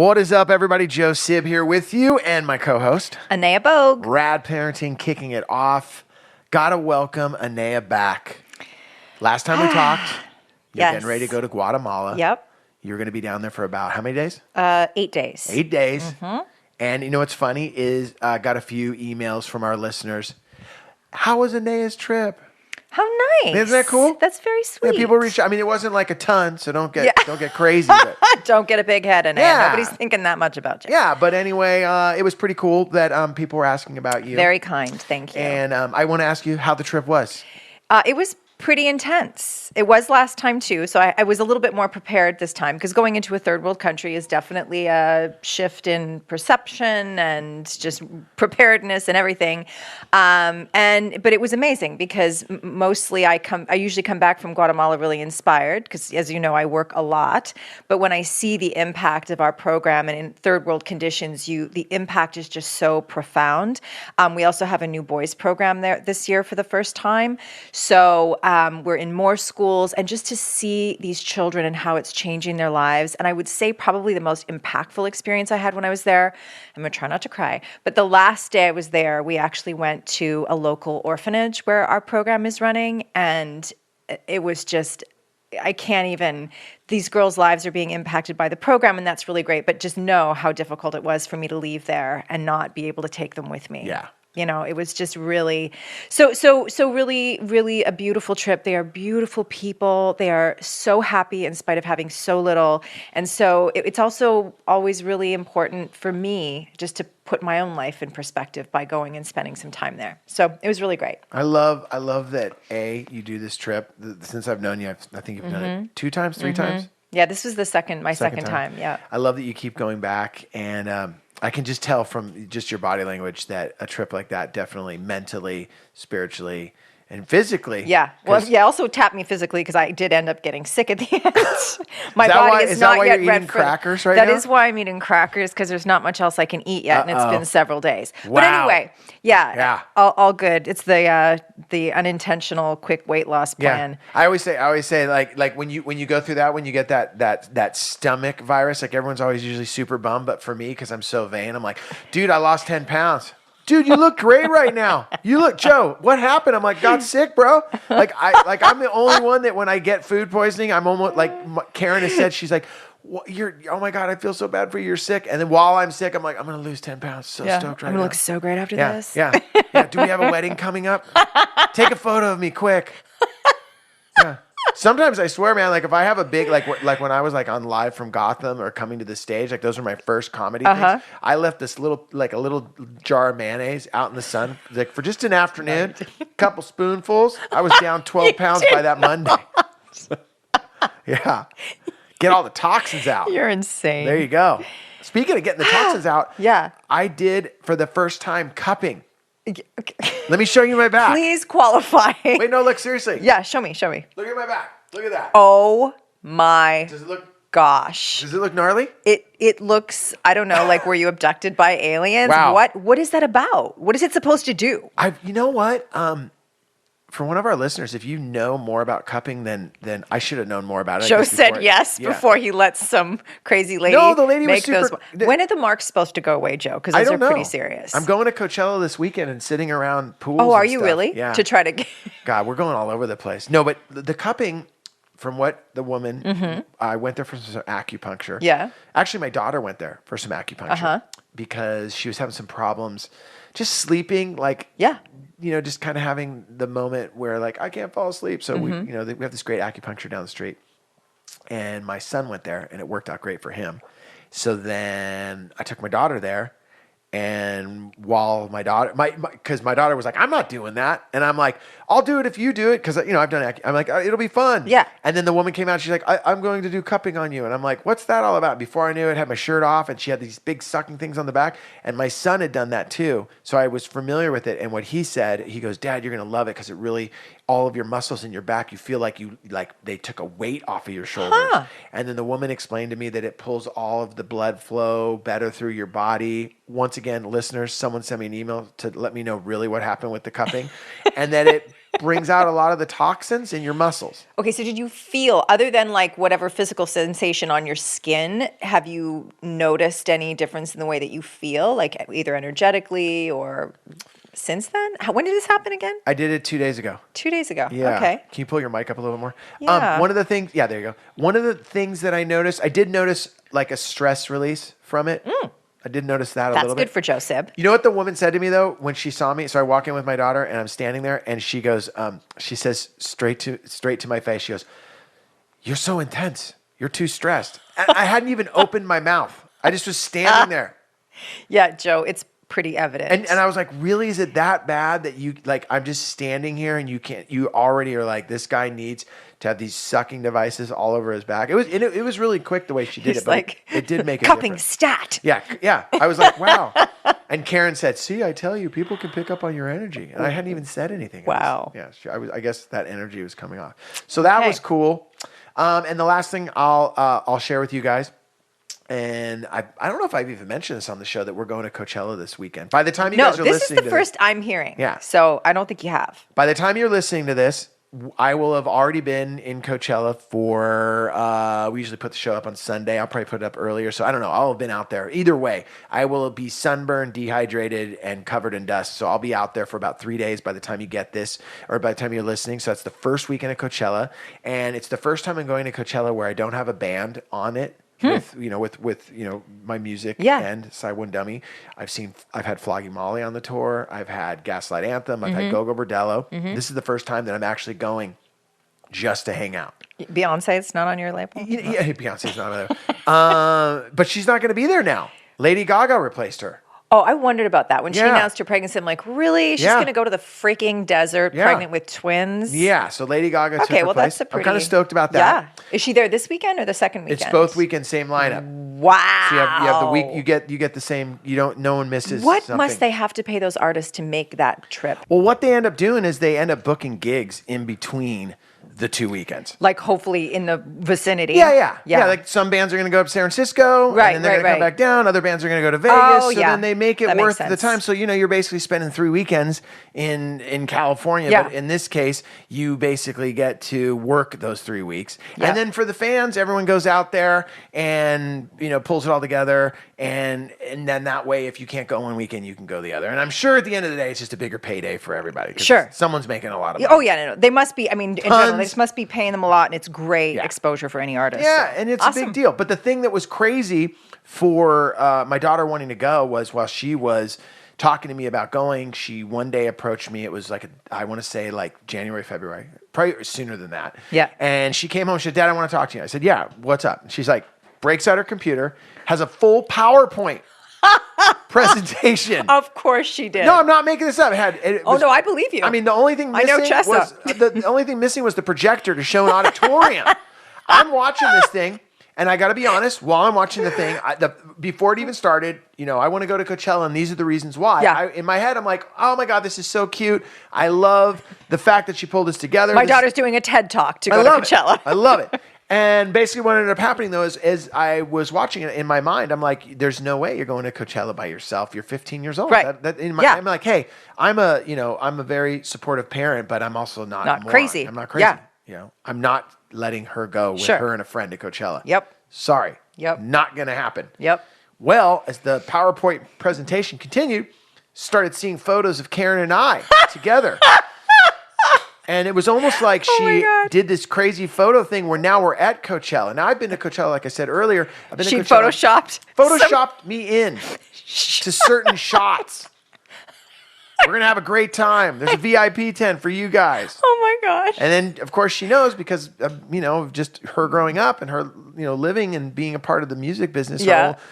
What is up, everybody? Joe Sib here with you and my co-host, Anea Bogue. Rad Parenting, kicking it off. Gotta welcome Anea back. Last time we talked, you're getting ready to go to Guatemala. Yep. You're going to be down there for about how many days? 8 days. 8 days. Mm-hmm. And you know what's funny is I got a few emails from our listeners. How was Anea's trip? How nice. Isn't that cool? That's very sweet. Yeah, people reach out. I mean, it wasn't like a ton, so don't get crazy. But don't get a big head, Anea. Yeah. Nobody's thinking that much about you. yeah, but anyway, it was pretty cool that people were asking about you. Very kind. Thank you. And I want to ask you how the trip was. It was pretty intense. It was last time too, so I was a little bit more prepared this time because going into a third world country is definitely a shift in perception and just preparedness and everything. But it was amazing because mostly I usually come back from Guatemala really inspired because, as you know, I work a lot. But when I see the impact of our program and in third world conditions, the impact is just so profound. We also have a new boys program there this year for the first time, so. We're in more schools, and just to see these children and how it's changing their lives. And I would say probably the most impactful experience I had when I was there, I'm going to try not to cry, but the last day I was there, we actually went to a local orphanage where our program is running, and it was just, these girls' lives are being impacted by the program, and that's really great, but just know how difficult it was for me to leave there and not be able to take them with me. Yeah. You know, it was just really, really, really a beautiful trip. They are beautiful people. They are so happy in spite of having so little. And so it's also always really important for me just to put my own life in perspective by going and spending some time there. So it was really great. I love that, you do this trip. Since I've known you, I think you've done it 2 times, 3 times? Yeah, this was my second time. Yeah. I love that you keep going back, and I can just tell from just your body language that a trip like that definitely mentally, spiritually, and physically. Yeah. Well, also tapped me physically because I did end up getting sick at the end. My body is not yet you're eating crackers right now? That now? is why I'm eating crackers, because there's not much else I can eat yet, and it's been several days. Wow. But anyway, all good. It's the unintentional quick weight loss plan. Yeah. I always say like when you go through that, when you get that stomach virus, like everyone's always usually super bummed, but for me, because I'm so vain, I'm like, dude, I lost 10 pounds. Dude, you look great right now. You look, Joe, what happened? I'm like, got sick, bro. I'm the only one that when I get food poisoning, I'm almost like Karen has said, she's like, oh my God, I feel so bad for you. You're sick. And then while I'm sick, I'm like, I'm going to lose 10 pounds. So stoked right now. I'm going to look so great after this. Yeah. Do we have a wedding coming up? Take a photo of me quick. Yeah. Sometimes I swear, man, like if I have a big, like when I was like on Live from Gotham or coming to the stage, like those were my first comedy things. I left this a little jar of mayonnaise out in the sun, like for just an afternoon, couple spoonfuls. I was down 12 pounds by that Monday. Yeah. Get all the toxins out. You're insane. There you go. Speaking of getting the toxins out, yeah, I did for the first time cupping. Let me show you my back. Please qualify. Wait, no, look, seriously. Yeah, show me. Look at my back. Look at that. Oh my Does it look gosh. Does it look gnarly? It looks, I don't know, like were you abducted by aliens? Wow. What is that about? What is it supposed to do? You know what? For one of our listeners, if you know more about cupping than I should have known more about it. Joe said yes before he lets some crazy lady. No, the lady make was super. When are the marks supposed to go away, Joe? Because those are pretty serious. I'm going to Coachella this weekend and sitting around pools. Oh, are and you stuff. really? Yeah. To try to. God, we're going all over the place. No, but the cupping, from what the woman, I went there for some acupuncture. Yeah. Actually, my daughter went there for some acupuncture because she was having some problems, just sleeping. Just kind of having the moment where like I can't fall asleep. So we have this great acupuncture down the street, and my son went there, and it worked out great for him. So then I took my daughter there, and while my daughter, because my daughter was like, I'm not doing that, and I'm like, I'll do it if you do it, because I've done. I'm like, it'll be fun. Yeah. And then the woman came out, she's like, I'm going to do cupping on you, and I'm like, what's that all about? Before I knew it, I had my shirt off, and she had these big sucking things on the back, and my son had done that too, so I was familiar with it. And what he said, he goes, Dad, you're gonna love it because it really, all of your muscles in your back, you feel like they took a weight off of your shoulders. And then the woman explained to me that it pulls all of the blood flow better through your body. Once again, listeners, someone sent me an email to let me know really what happened with the cupping, and that brings out a lot of the toxins in your muscles. Okay, so did you feel, other than like whatever physical sensation on your skin, have you noticed any difference in the way that you feel, like either energetically or since then? When did this happen again? I did it 2 days ago. 2 days ago. Yeah. Okay. Can you pull your mic up a little bit more? Yeah. One of the things, there you go. One of the things that I noticed, I did notice like a stress release from it. I did notice that a little bit. That's good for Joe Sib. You know what the woman said to me though when she saw me? So I walk in with my daughter and I'm standing there and she goes, she says straight to my face, she goes, "You're so intense. You're too stressed." And I hadn't even opened my mouth. I just was standing there. Yeah, Joe, it's pretty evident. And I was like, really, is it that bad that you like? I'm just standing here and you already are like, this guy needs to have these sucking devices all over his back. It was really quick the way she did He's it, but like, it did make a cupping difference. stat. Yeah. I was like, wow. And Karen said, "See, I tell you, people can pick up on your energy." And I hadn't even said anything. Wow. I guess that energy was coming off. So that was cool. And the last thing I'll share with you guys. And I don't know if I've even mentioned this on the show that we're going to Coachella this weekend. By the time you guys are listening to this. No, this is the first I'm hearing. Yeah. So I don't think you have. By the time you're listening to this, I will have already been in Coachella for, we usually put the show up on Sunday. I'll probably put it up earlier. So I don't know. I'll have been out there. Either way, I will be sunburned, dehydrated, and covered in dust. So I'll be out there for about 3 days by the time you get this or by the time you're listening. So that's the first weekend of Coachella. And it's the first time I'm going to Coachella where I don't have a band on it. With my music and Saiwan Dummy. I've had Flogging Molly on the tour. I've had Gaslight Anthem. I've had Go-Go Bordello. This is the first time that I'm actually going just to hang out. Beyonce's not on your label? Yeah, Beyonce's not there. But she's not going to be there now. Lady Gaga replaced her. Oh, I wondered about that. When she announced her pregnancy, I'm like, really? She's going to go to the freaking desert pregnant with twins? Yeah, so Lady Gaga took her place. That's a pretty... I'm kind of stoked about that. Yeah. Is she there this weekend or the second weekend? It's both weekends, same lineup. Wow. So you have the week, you get the same, no one misses What something. must they have to pay those artists to make that trip? Well, what they end up doing is they end up booking gigs in between the 2 weekends. Like hopefully in the vicinity. Yeah. Like some bands are going to go up to San Francisco, right, and then they're going to come back down. Other bands are going to go to Vegas, so then they make it worth the time. So you're basically spending 3 weekends in California, but in this case, you basically get to work those 3 weeks. And then for the fans, everyone goes out there and pulls it all together, and then that way, if you can't go one weekend, you can go the other. And I'm sure at the end of the day, it's just a bigger payday for everybody. Sure, someone's making a lot of money. Oh yeah, no. They must be. I mean, in general, they just must be paying them a lot, and it's great exposure for any artist. Yeah, and it's awesome. a big deal. But the thing that was crazy for my daughter wanting to go was while she was talking to me about going, she one day approached me. It was like, I want to say like January, February, probably sooner than that. Yeah. And she came home, she said, "Dad, I want to talk to you." I said, "Yeah, what's up?" And she's like, breaks out her computer, has a full PowerPoint presentation. Of course she did. No, I'm not making this up. No, I believe you. I mean, the only thing missing the only thing missing was the projector to show an auditorium. I'm watching this thing, and I got to be honest. While I'm watching the thing, before it even started, I want to go to Coachella, and these are the reasons why. Yeah. In my head, I'm like, oh my God, this is so cute. I love the fact that she pulled this together. My daughter's doing a TED Talk to go to Coachella. I love it. And basically what ended up happening, though, is as I was watching it in my mind, I'm like, there's no way you're going to Coachella by yourself. You're 15 years old. Right. I'm like, hey, I'm a very supportive parent, but I'm also not crazy. I'm not crazy. Yeah. I'm not letting her go with her and a friend to Coachella. Yep. Sorry. Yep. Not going to happen. Yep. Well, as the PowerPoint presentation continued, started seeing photos of Karen and I together. And it was almost like she did this crazy photo thing where now we're at Coachella. Now, I've been to Coachella, like I said earlier. She photoshopped me in to certain shots. We're going to have a great time. There's a VIP tent for you guys. Oh, my gosh. And then, of course, she knows because, of just her growing up and her, living and being a part of the music business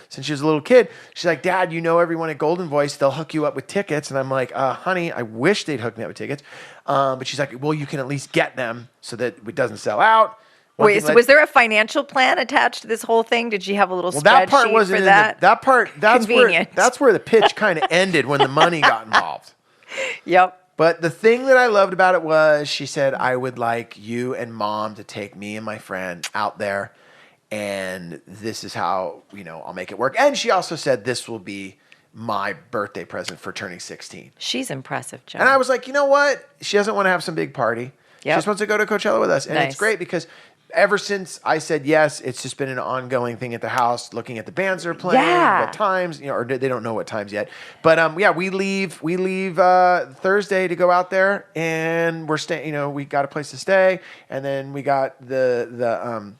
since she was a little kid. She's like, "Dad, everyone at Golden Voice, they'll hook you up with tickets." And I'm like, honey, I wish they'd hook me up with tickets. But she's like, "Well, you can at least get them so that it doesn't sell out." Wait, so was there a financial plan attached to this whole thing? Did she have a little spreadsheet for that? That's where the pitch kind of ended when the money got involved. Yep. But the thing that I loved about it was she said, "I would like you and Mom to take me and my friend out there, and this is how, I'll make it work." And she also said this will be my birthday present for turning 16. She's impressive, Joe. And I was like, you know what? She doesn't want to have some big party. She just wants to go to Coachella with us. And it's great because ever since I said yes, it's just been an ongoing thing at the house, looking at the bands that are playing, what times, or they don't know what times yet. But we leave Thursday to go out there, and we're staying. We got a place to stay, and then we got the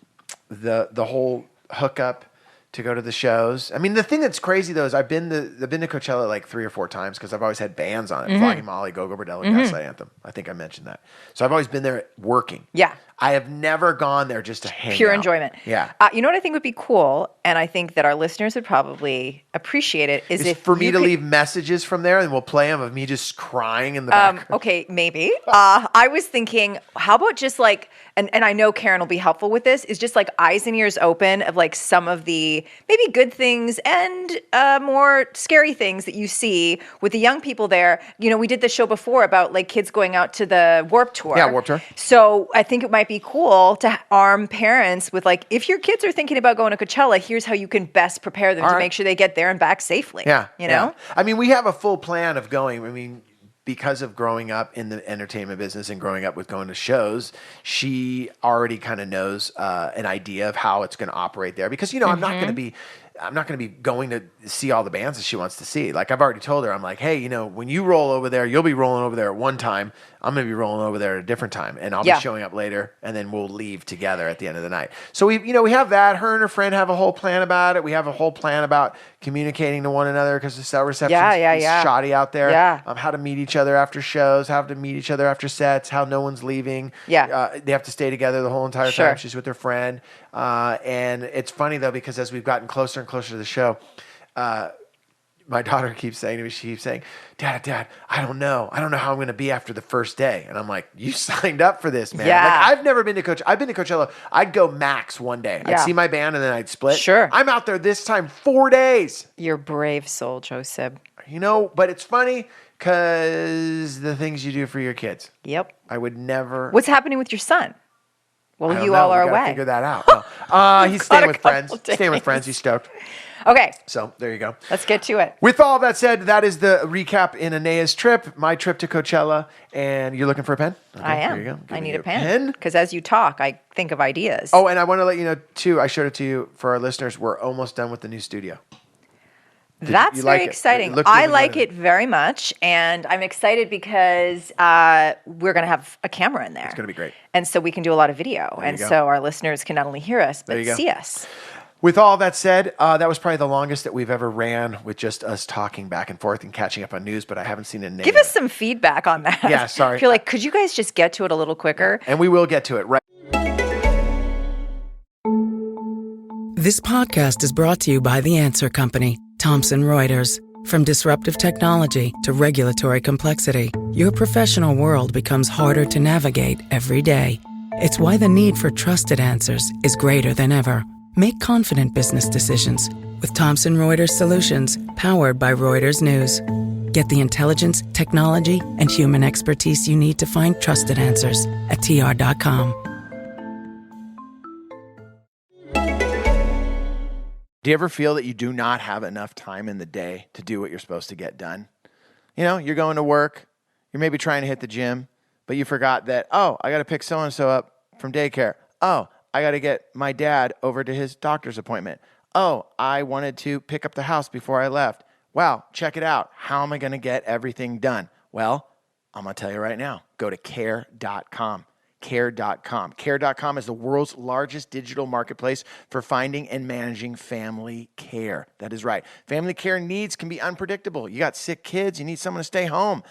whole hookup to go to the shows. I mean, the thing that's crazy though is I've been to Coachella like 3 or 4 times because I've always had bands on it. Flogging Molly, Go Go Bordello, Gaslight Anthem. I think I mentioned that. So I've always been there working. Yeah. I have never gone there just to hang out. Pure enjoyment. Yeah. You know what I think would be cool, and I think that our listeners would probably appreciate it, is if for me to leave messages from there, and we'll play them of me just crying in the background. Okay, maybe. I was thinking, how about just like, and I know Karen will be helpful with this, is just like eyes and ears open of like some of the maybe good things and more scary things that you see with the young people there. We did the show before about like kids going out to the Warped Tour. Yeah, Warped Tour. So I think it might be cool to arm parents with like, if your kids are thinking about going to Coachella, here's how you can best prepare them to make sure they get there and back safely. Yeah. know? I mean, we have a full plan of going. I mean, because of growing up in the entertainment business and growing up with going to shows, she already kind of knows an idea of how it's going to operate there. Because, I'm not going to be going to see all the bands that she wants to see. Like I've already told her, I'm like, hey, when you roll over there, you'll be rolling over there at one time. I'm going to be rolling over there at a different time, and I'll be showing up later, and then we'll leave together at the end of the night. So we have that. Her and her friend have a whole plan about it. We have a whole plan about communicating to one another because the cell reception is shoddy out there. Yeah. How to meet each other after shows, how to meet each other after sets, how no one's leaving. Yeah. They have to stay together the whole entire time. She's with her friend. And it's funny though, because as we've gotten closer and closer to the show, my daughter keeps saying to me, she keeps saying, Dad, I don't know how I'm going to be after the first day. And I'm like, you signed up for this, man. Yeah. Like I've never been to Coachella. I've been to Coachella. I'd go max one day. Yeah. I'd see my band and then I'd split. Sure. I'm out there this time 4 days. You're a brave soul, Joseph. But it's funny because the things you do for your kids. Yep. I would never. What's happening with your son? Well, you know. all are we gotta away. figure that out. He's staying with friends. Staying with friends. He's stoked. Okay. So there you go. Let's get to it. With all that said, that is the recap in Anea's trip, my trip to Coachella. And you're looking for a pen? Okay, I am. There you go. I need a pen. Because as you talk, I think of ideas. Oh, and I want to let you know, too, I showed it to you for our listeners. We're almost done with the new studio. That's very exciting. I like it very much, and I'm excited because we're going to have a camera in there. It's going to be great. And so we can do a lot of video, and so our listeners can not only hear us, but see us. With all that said, that was probably the longest that we've ever ran with just us talking back and forth and catching up on news, but I haven't seen a name. Give us some feedback on that. Yeah, sorry. If you're like, could you guys just get to it a little quicker? And we will get to it, right? This podcast is brought to you by The Answer Company, Thomson Reuters. From disruptive technology to regulatory complexity, your professional world becomes harder to navigate every day. It's why the need for trusted answers is greater than ever. Make confident business decisions with Thomson Reuters Solutions, powered by Reuters News. Get the intelligence, technology, and human expertise you need to find trusted answers at tr.com. Do you ever feel that you do not have enough time in the day to do what you're supposed to get done? You're going to work, you're maybe trying to hit the gym, but you forgot that, I got to pick so-and-so up from daycare. I got to get my dad over to his doctor's appointment. I wanted to pick up the house before I left. Wow, check it out. How am I going to get everything done? Well, I'm going to tell you right now. Go to care.com. Care.com. Care.com is the world's largest digital marketplace for finding and managing family care. That is right. Family care needs can be unpredictable. You got sick kids. You need someone to stay home.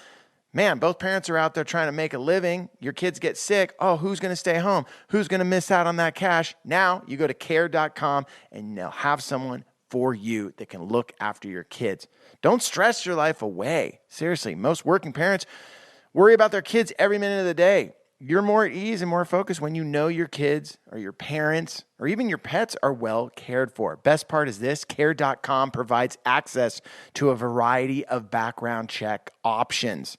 Man, both parents are out there trying to make a living. Your kids get sick. Who's going to stay home? Who's going to miss out on that cash? Now you go to care.com and they'll have someone for you that can look after your kids. Don't stress your life away. Seriously, most working parents worry about their kids every minute of the day. You're more at ease and more focused when you know your kids or your parents or even your pets are well cared for. Best part is this, care.com provides access to a variety of background check options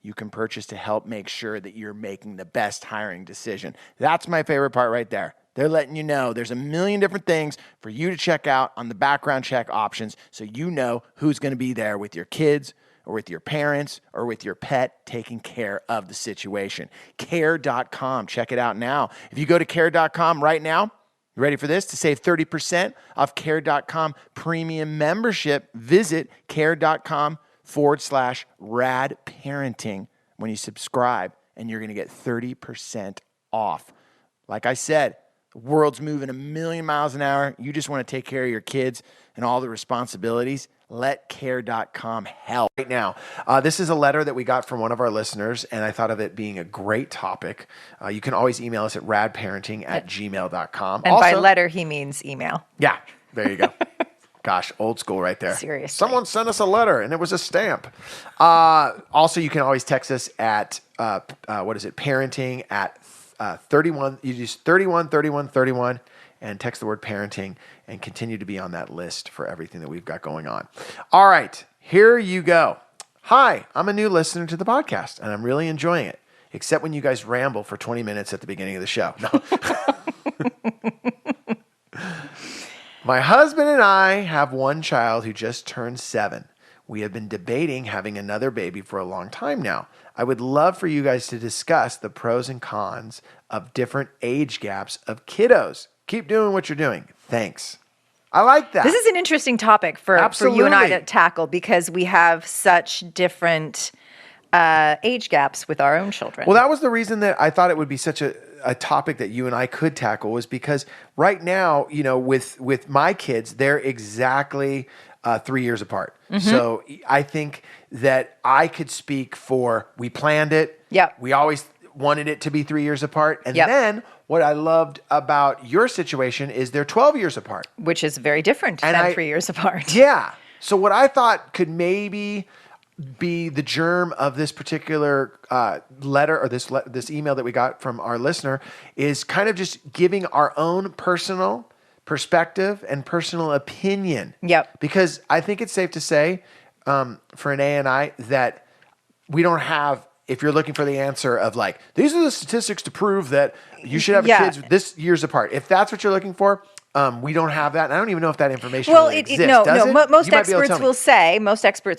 you can purchase to help make sure that you're making the best hiring decision. That's my favorite part right there. they're letting you know there's a million different things for you to check out on the background check options so you know who's going to be there with your kids or with your parents or with your pet taking care of the situation. Care.com. Check it out now. If you go to care.com right now, you ready for this? To save 30% off care.com premium membership, visit care.com/rad parenting when you subscribe, and you're going to get 30% off. Like I said, the world's moving a million miles an hour. You just want to take care of your kids and all the responsibilities. Let care.com help. Right now, this is a letter that we got from one of our listeners, and I thought of it being a great topic. You can always email us at radparenting@gmail.com. And also, by letter, he means email. Yeah, there you go. Gosh, old school right there. Seriously. Someone sent us a letter, and it was a stamp. Also, you can always text us at, parenting at 31. You use 31, 31, 31, and text the word parenting and continue to be on that list for everything that we've got going on. All right, here you go. Hi, I'm a new listener to the podcast, and I'm really enjoying it, except when you guys ramble for 20 minutes at the beginning of the show. No. My husband and I have one child who just turned 7. We have been debating having another baby for a long time now. I would love for you guys to discuss the pros and cons of different age gaps of kiddos. Keep doing what you're doing. Thanks. I like that. This is an interesting topic for you and I to tackle because we have such different age gaps with our own children. Well, that was the reason that I thought it would be such a topic that you and I could tackle, was because right now, with my kids, they're exactly 3 years apart. Mm-hmm. So I think that I could speak for, we planned it. Yep. We always wanted it to be 3 years apart. And then what I loved about your situation is they're 12 years apart. Which is very different than 3 years apart. Yeah. So what I thought could maybe be the germ of this particular letter or this email that we got from our listener is kind of just giving our own personal perspective and personal opinion. Yep. Because I think it's safe to say for Anea and I that we don't have, if you're looking for the answer of like, these are the statistics to prove that you should have kids this years apart. If that's what you're looking for, we don't have that. And I don't even know if that information really exists. Does it? Most experts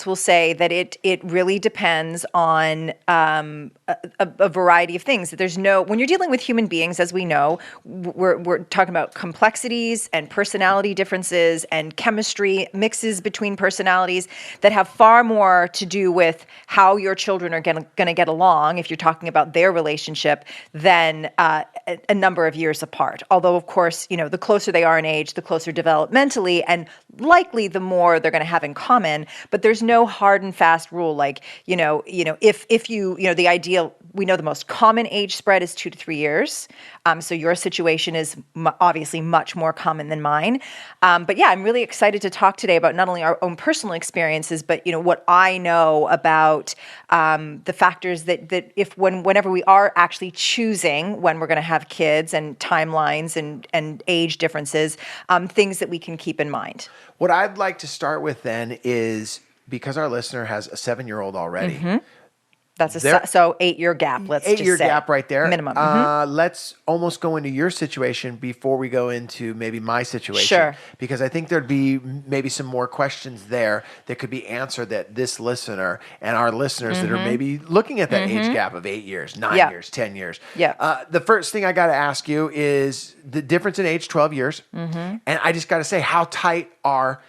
will say that it really depends on a variety of things. There's when you're dealing with human beings, as we know, we're talking about complexities and personality differences and chemistry mixes between personalities that have far more to do with how your children are going to get along, if you're talking about their relationship, than a number of years apart. Although, of course, the closer they are in age, the closer developmentally, and likely the more they're going to have in common. But there's no hard and fast rule. Like, if you, the ideal, we know the most common age spread is 2 to 3 years. So your situation is obviously much more common than mine. But yeah, I'm really excited to talk today about not only our own personal experiences, but what I know about the factors that whenever we are actually choosing when we're going to have kids, and timelines and age differences, things that we can keep in mind. What I'd like to start with then is, because our listener has a 7-year-old already. Mm-hmm. That's so 8-year gap. Let's just say 8-year gap right there. Minimum. Mm-hmm. Let's almost go into your situation before we go into maybe my situation. Sure. Because I think there'd be maybe some more questions there that could be answered that this listener and our listeners that are maybe looking at that age gap of 8 years, 9 years, 10 years. Yeah. The first thing I got to ask you is the difference in age, 12 years. Mm-hmm. And I just got to say, how tight are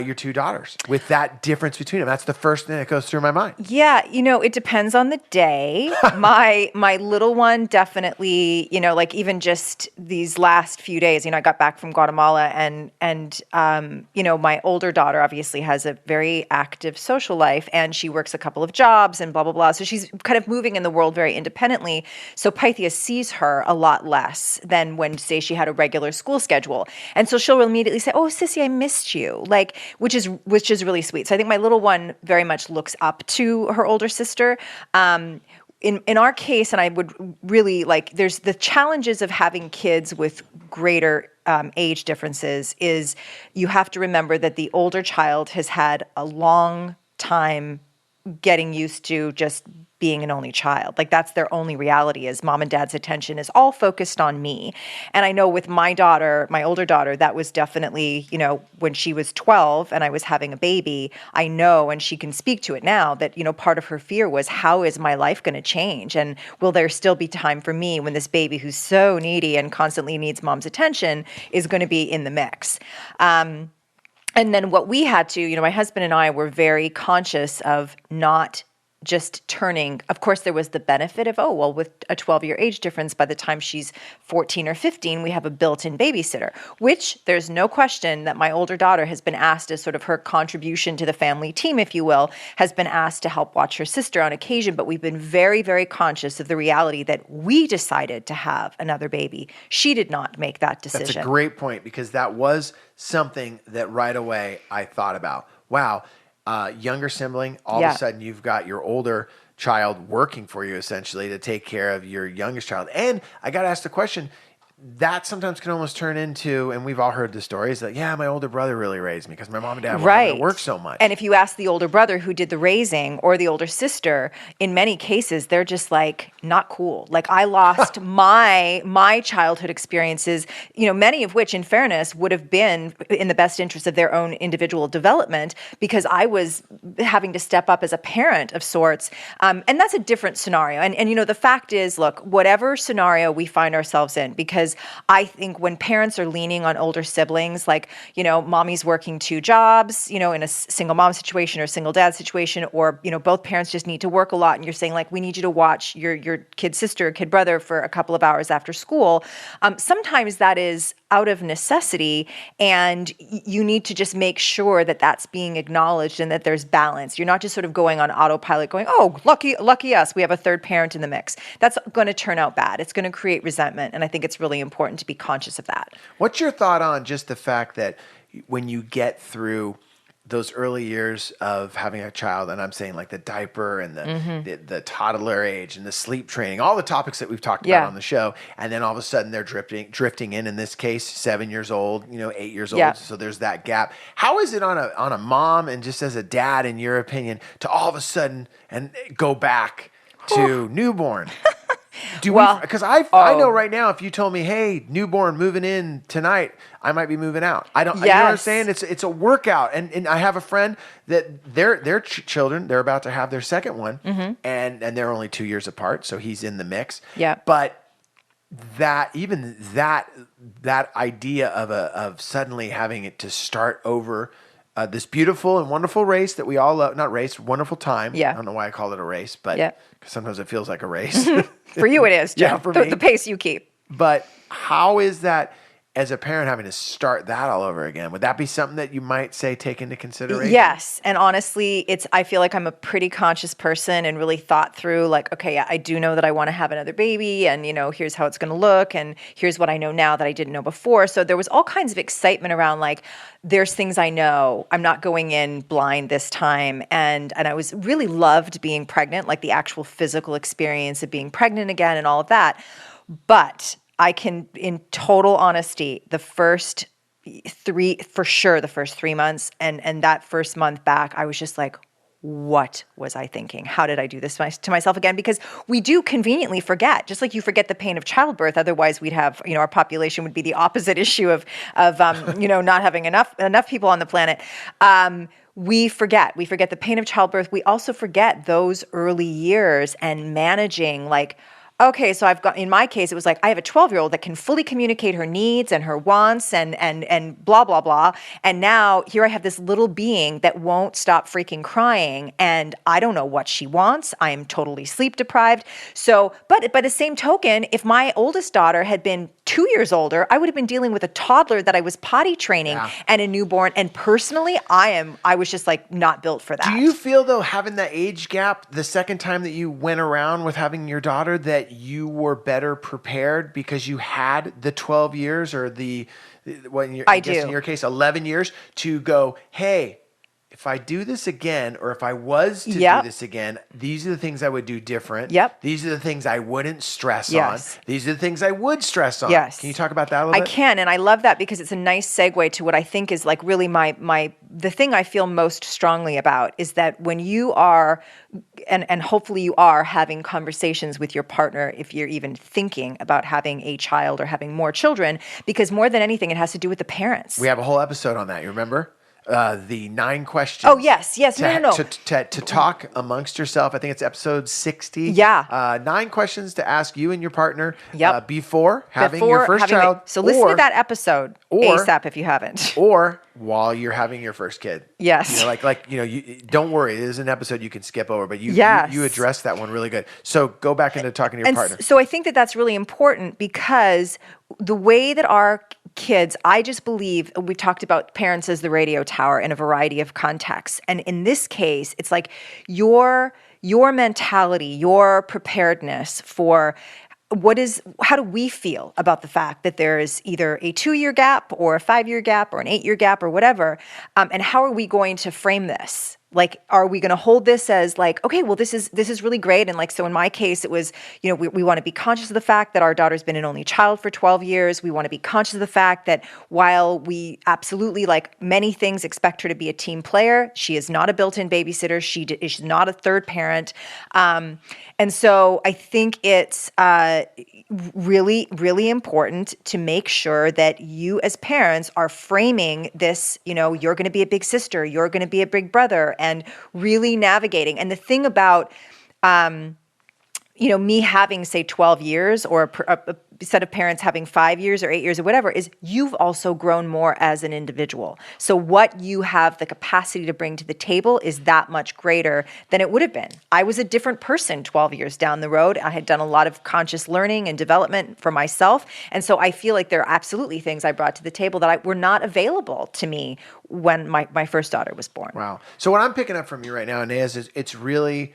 your 2 daughters with that difference between them? That's the first thing that goes through my mind. Yeah, it depends on the day. My little one definitely, like even just these last few days, I got back from Guatemala and my older daughter obviously has a very active social life, and she works a couple of jobs and blah, blah, blah. So she's kind of moving in the world very independently. So Pythia sees her a lot less than when, say, she had a regular school schedule. And so she'll immediately say, "Oh, Sissy, I missed you." Which is really sweet. So I think my little one very much looks up to her older sister. In our case, and I would really there's the challenges of having kids with greater age differences is you have to remember that the older child has had a long time getting used to just being an only child. Like that's their only reality, is mom and dad's attention is all focused on me. And I know with my daughter, my older daughter, that was definitely, when she was 12 and I was having a baby, I know, and she can speak to it now, that, part of her fear was, how is my life going to change? And will there still be time for me when this baby who's so needy and constantly needs mom's attention is going to be in the mix? And then what we had to, my husband and I were very conscious of not just turning. Of course, there was the benefit of, with a 12-year age difference, by the time she's 14 or 15, we have a built-in babysitter, which there's no question that my older daughter has been asked, as sort of her contribution to the family team, if you will, has been asked to help watch her sister on occasion. But we've been very, very conscious of the reality that we decided to have another baby. She did not make that decision. That's a great point, because that was something that right away I thought about. Wow. Younger sibling, all of a sudden you've got your older child working for you essentially to take care of your youngest child. And I got to ask the question, that sometimes can almost turn into, and we've all heard the stories that, my older brother really raised me because my mom and dad wanted to work so much. And if you ask the older brother who did the raising, or the older sister, in many cases, they're just like, not cool. Like, I lost my childhood experiences, many of which, in fairness, would have been in the best interest of their own individual development, because I was having to step up as a parent of sorts. And that's a different scenario. And the fact is, look, whatever scenario we find ourselves in, because I think when parents are leaning on older siblings, like, mommy's working 2 jobs, in a single mom situation or single dad situation, or, both parents just need to work a lot, and you're saying, like, we need you to watch your kid sister or kid brother for a couple of hours after school. Sometimes that is out of necessity, and you need to just make sure that that's being acknowledged and that there's balance. You're not just sort of going on autopilot going, oh, lucky us, we have a third parent in the mix. That's going to turn out bad. It's going to create resentment, and I think it's really important to be conscious of that. What's your thought on just the fact that when you get through those early years of having a child, and I'm saying like the diaper and the toddler age and the sleep training, all the topics that we've talked about on the show, and then all of a sudden they're drifting in this case, 7 years old, 8 years old. So there's that gap. How is it on a mom and just as a dad, in your opinion, to all of a sudden and go back to newborn? Because I know right now, if you told me, hey, newborn moving in tonight, I might be moving out. I don't. You know what I'm saying? It's a workout, and I have a friend that their children, they're about to have their second one, and they're only 2 years apart, so he's in the mix. Yeah. But that idea of suddenly having it to start over. This beautiful and wonderful race that we all love, not race, wonderful time. Yeah. I don't know why I call it a race, but sometimes it feels like a race. For you it is, Jeff. For me. The pace you keep. But how is that, as a parent, having to start that all over again? Would that be something that you might say take into consideration? Yes. And honestly, I feel like I'm a pretty conscious person and really thought through, like, okay, I do know that I want to have another baby, and, here's how it's going to look, and here's what I know now that I didn't know before. So there was all kinds of excitement around, like, there's things I know. I'm not going in blind this time. And I was really loved being pregnant, like the actual physical experience of being pregnant again and all of that. But I can, in total honesty, the first 3 months and that first month back, I was just like, what was I thinking? How did I do this to myself again? Because we do conveniently forget, just like you forget the pain of childbirth. Otherwise, we'd have, our population would be the opposite issue of not having enough people on the planet. We forget the pain of childbirth. We also forget those early years and managing, like, okay, so in my case, it was like, I have a 12-year-old that can fully communicate her needs and her wants and blah, blah, blah. And now here I have this little being that won't stop freaking crying, and I don't know what she wants. I am totally sleep deprived. So, but by the same token, if my oldest daughter had been 2 years older, I would have been dealing with a toddler that I was potty training and a newborn. And personally, I was just like not built for that. Do you feel, though, having that age gap the second time that you went around with having your daughter, that you were better prepared because you had the 12 years or in your case, 11 years to go, hey, if I do this again, or if I was to Yep. do this again, these are the things I would do different. Yep. These are the things I wouldn't stress Yes. on. These are the things I would stress on. Yes. Can you talk about that a little I bit? can, and I love that because it's a nice segue to what I think is like really the thing I feel most strongly about is that when you are, and hopefully you are having conversations with your partner, if you're even thinking about having a child or having more children, because more than anything, it has to do with the parents. We have a whole episode on that. You remember? The 9 questions. Oh, yes. No. To talk amongst yourself. I think it's episode 60. Yeah. 9 questions to ask you and your partner Yep. before having your first child. So listen to that episode ASAP if you haven't. Or while you're having your first kid. Yes. You don't worry. It is an episode you can skip over, but you address that one really good. So go back into talking to your partner. So I think that that's really important because the way that our kids, I just believe, we talked about parents as the radio tower in a variety of contexts. And in this case, it's like your mentality, your preparedness for how do we feel about the fact that there is either a 2-year gap or a 5-year gap or an 8-year gap or whatever? And how are we going to frame this? Like, are we going to hold this as like, okay, well, this is really great. And like, so in my case, it was, we want to be conscious of the fact that our daughter's been an only child for 12 years. We want to be conscious of the fact that while we absolutely, like many things, expect her to be a team player, she is not a built-in babysitter. She's not a third parent. And so I think it's really, really important to make sure that you as parents are framing this, you're going to be a big sister, you're going to be a big brother, and really navigating. And the thing about, me having, say, 12 years or a set of parents having 5 years or 8 years or whatever is you've also grown more as an individual. So what you have the capacity to bring to the table is that much greater than it would have been. I was a different person 12 years down the road. I had done a lot of conscious learning and development for myself. And so I feel like there are absolutely things I brought to the table that were not available to me when my first daughter was born. Wow. So what I'm picking up from you right now, Anea, is it's really,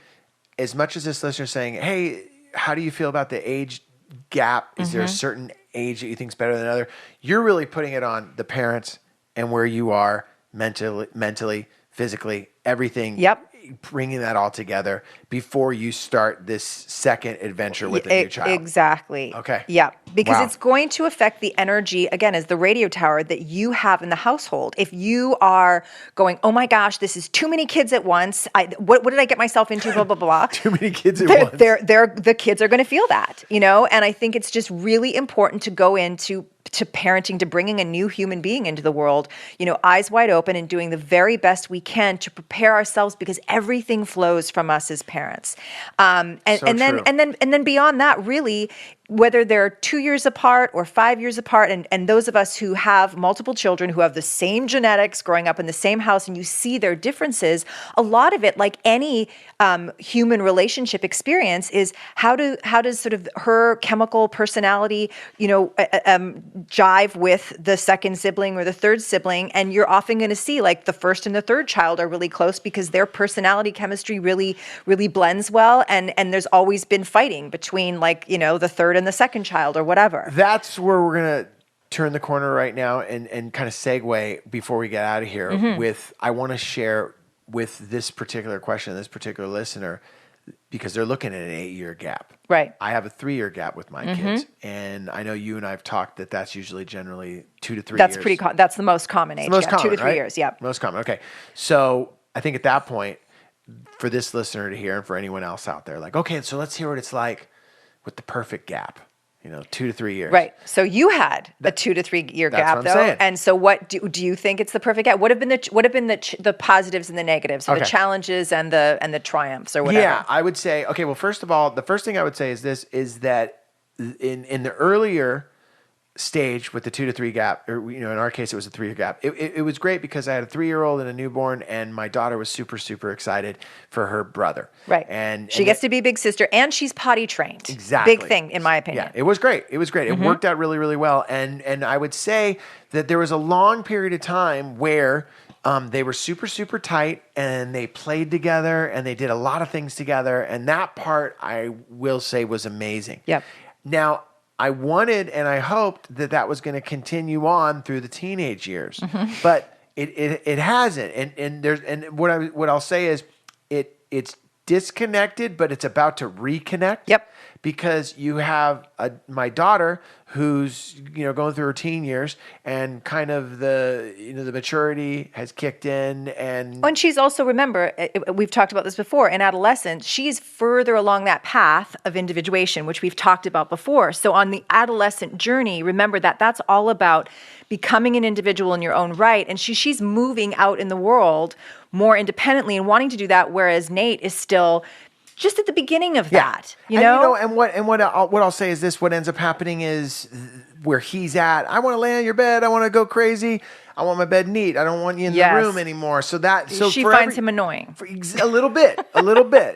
as much as this listener is saying, hey, how do you feel about the age gap? Is there a certain age that you think is better than another? You're really putting it on the parents and where you are mentally, physically, everything. Yep. Bringing that all together before you start this second adventure with a new child. Exactly. Okay. Yeah. Because Wow. it's going to affect the energy, again, as the radio tower that you have in the household. If you are going, oh my gosh, this is too many kids at once. What did I get myself into? Blah, blah, blah. Too many kids at once. The kids are going to feel that, and I think it's just really important to go into parenting, to bringing a new human being into the world, eyes wide open and doing the very best we can to prepare ourselves, because everything flows from us as parents. And then beyond that, really, whether they're 2 years apart or 5 years apart, and those of us who have multiple children who have the same genetics growing up in the same house, and you see their differences, a lot of it, like any human relationship experience, is how does sort of her chemical personality, jive with the second sibling or the third sibling. And you're often going to see like the first and the third child are really close because their personality chemistry really, really blends well. And there's always been fighting between the third and the second child or whatever. That's where we're going to turn the corner right now and kind of segue before we get out of here with, I want to share with this particular question, this particular listener, because they're looking at an 8-year gap. Right. I have a 3-year gap with my kids, and I know you and I have talked that's usually generally 2 to 3 That's years. That's the most common age. Most common, 2 to 3 right? years. Yeah. Most common. Okay. So I think at that point, for this listener to hear and for anyone else out there, like, okay, so let's hear what it's like with the perfect gap. 2 to 3 years. Right. So you had a 2 to 3 year gap, what I'm saying. And so, what do you think it's the perfect gap? What have been the positives and the negatives, or the challenges and the triumphs, or whatever? Yeah, I would say. Okay, well, first of all, the first thing I would say is this: is that in the earlier stage with the 2 to 3 gap, or in our case it was a 3-year gap. It was great because I had a 3-year-old and a newborn, and my daughter was super, super excited for her brother. Right. And she gets to be big sister, and she's potty trained. Exactly. Big thing, in my opinion. Yeah, it was great. It was great. It worked out really, really well. And I would say that there was a long period of time where they were super, super tight, and they played together, and they did a lot of things together. And that part, I will say, was amazing. Yep. Now, I wanted and I hoped that was going to continue on through the teenage years. But it hasn't. And what I'll say is it's disconnected, but it's about to reconnect. Yep. Because you have my daughter who's going through her teen years, and kind of the maturity has kicked in, and she's also, remember, we've talked about this before, in adolescence, she's further along that path of individuation, which we've talked about before. So on the adolescent journey, remember that that's all about becoming an individual in your own right, and she's moving out in the world more independently and wanting to do that, whereas Nate is still just at the beginning of that, And what I'll say is this: what ends up happening is where he's at. I want to lay on your bed. I want to go crazy. I want my bed neat. I don't want you in the room anymore. So she finds him annoying a little bit.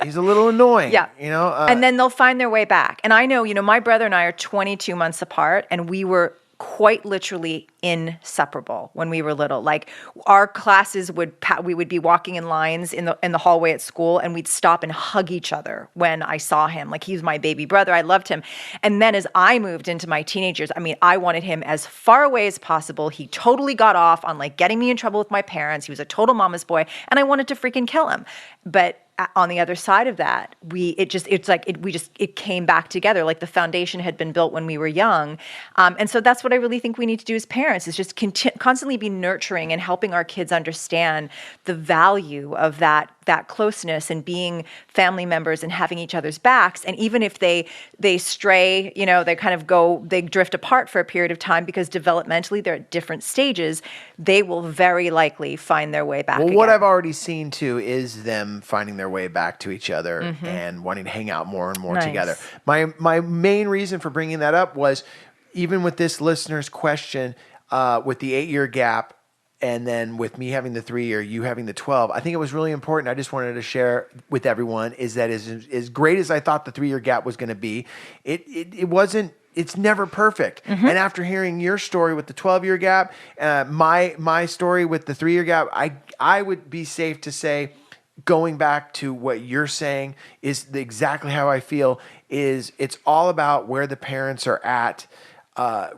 He's a little annoying. Yeah, and then they'll find their way back. And I know, my brother and I are 22 months apart, and we were quite literally inseparable when we were little. Like, our classes we would be walking in lines in the hallway at school, and we'd stop and hug each other when I saw him. Like, he was my baby brother. I loved him. And then as I moved into my teenage years, I wanted him as far away as possible. He totally got off on getting me in trouble with my parents. He was a total mama's boy, and I wanted to freaking kill him. But on the other side of that, it came back together. Like, the foundation had been built when we were young. And so that's what I really think we need to do as parents, is just constantly be nurturing and helping our kids understand the value of that closeness and being family members and having each other's backs. And even if they stray, they drift apart for a period of time because developmentally they're at different stages, they will very likely find their way back again. What I've already seen too is them finding their way back to each other and wanting to hang out more and more together. My main reason for bringing that up was, even with this listener's question, with the 8-year gap, and then with me having the 3-year, you having the 12, I think it was really important. I just wanted to share with everyone is that as great as I thought the 3-year gap was going to be, it wasn't. It's never perfect. And after hearing your story with the 12-year gap, my story with the 3-year gap, I would be safe to say, going back to what you're saying, is exactly how I feel. Is it's all about where the parents are at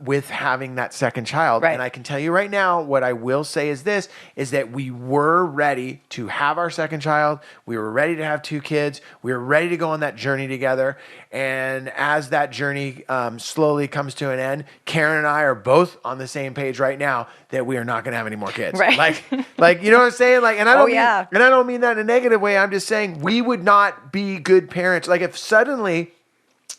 with having that second child. Right. And I can tell you right now, what I will say is this, is that we were ready to have our second child. We were ready to have 2 kids. We were ready to go on that journey together. And as that journey slowly comes to an end, Karen and I are both on the same page right now that we are not going to have any more kids. Right. Like, you know what I'm saying? Like, and I don't mean that in a negative way. I'm just saying we would not be good parents. Like, if suddenly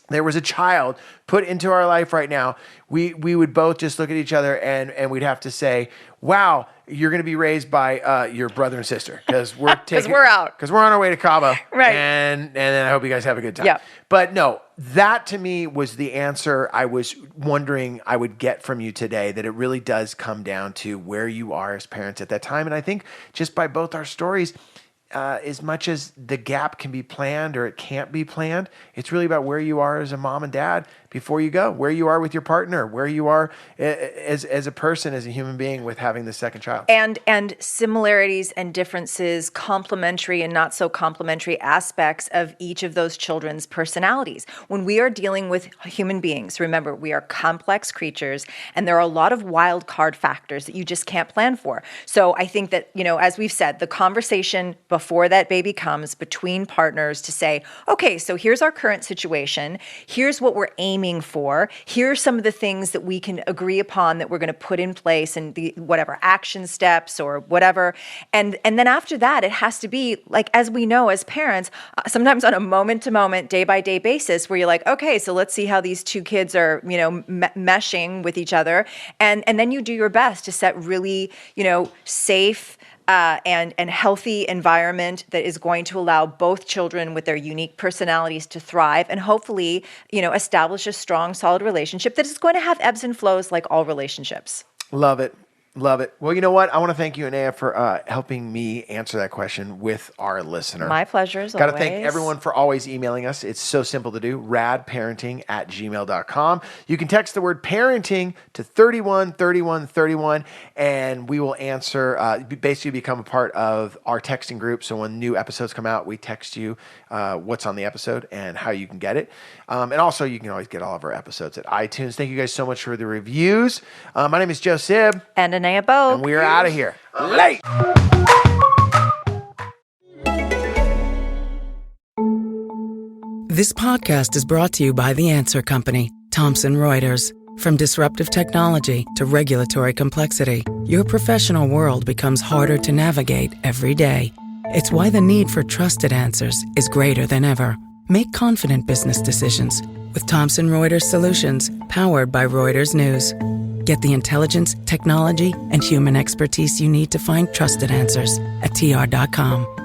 there was a child put into our life right now, we would both just look at each other and we'd have to say, wow, you're going to be raised by your brother and sister, because we're out, because we're on our way to Cabo. Right. And then I hope you guys have a good time. Yeah. But no, that to me was the answer I was wondering I would get from you today, that it really does come down to where you are as parents at that time. And I think just by both our stories, as much as the gap can be planned or it can't be planned, it's really about where you are as a mom and dad before you go, where you are with your partner, where you are as a person, as a human being with having the second child. And similarities and differences, complementary and not so complementary aspects of each of those children's personalities. When we are dealing with human beings, remember, we are complex creatures, and there are a lot of wild card factors that you just can't plan for. So I think that, as we've said, the conversation before that baby comes between partners to say, okay, so here's our current situation. Here's what we're aiming for. Here are some of the things that we can agree upon that we're going to put in place, and the whatever action steps or whatever. And then after that, it has to be, like, as we know as parents, sometimes on a moment-to-moment, day-by-day basis, where you're like, okay, so let's see how these 2 kids are, meshing with each other. And then you do your best to set really, safe, and healthy environment that is going to allow both children with their unique personalities to thrive, and hopefully, establish a strong, solid relationship that is going to have ebbs and flows like all relationships. Love it. Love it. Well, you know what? I want to thank you, Anea, for helping me answer that question with our listener. My pleasure, as always. Got to thank everyone for always emailing us. It's so simple to do. radparenting@gmail.com. You can text the word parenting to 313131, and we will answer, basically become a part of our texting group. So when new episodes come out, we text you what's on the episode and how you can get it. And also, you can always get all of our episodes at iTunes. Thank you guys so much for the reviews. My name is Joe Sib. And Anea Bogue. And we are out of here. Late. This podcast is brought to you by The Answer Company, Thomson Reuters. From disruptive technology to regulatory complexity, your professional world becomes harder to navigate every day. It's why the need for trusted answers is greater than ever. Make confident business decisions with Thomson Reuters Solutions, powered by Reuters News. Get the intelligence, technology, and human expertise you need to find trusted answers at tr.com.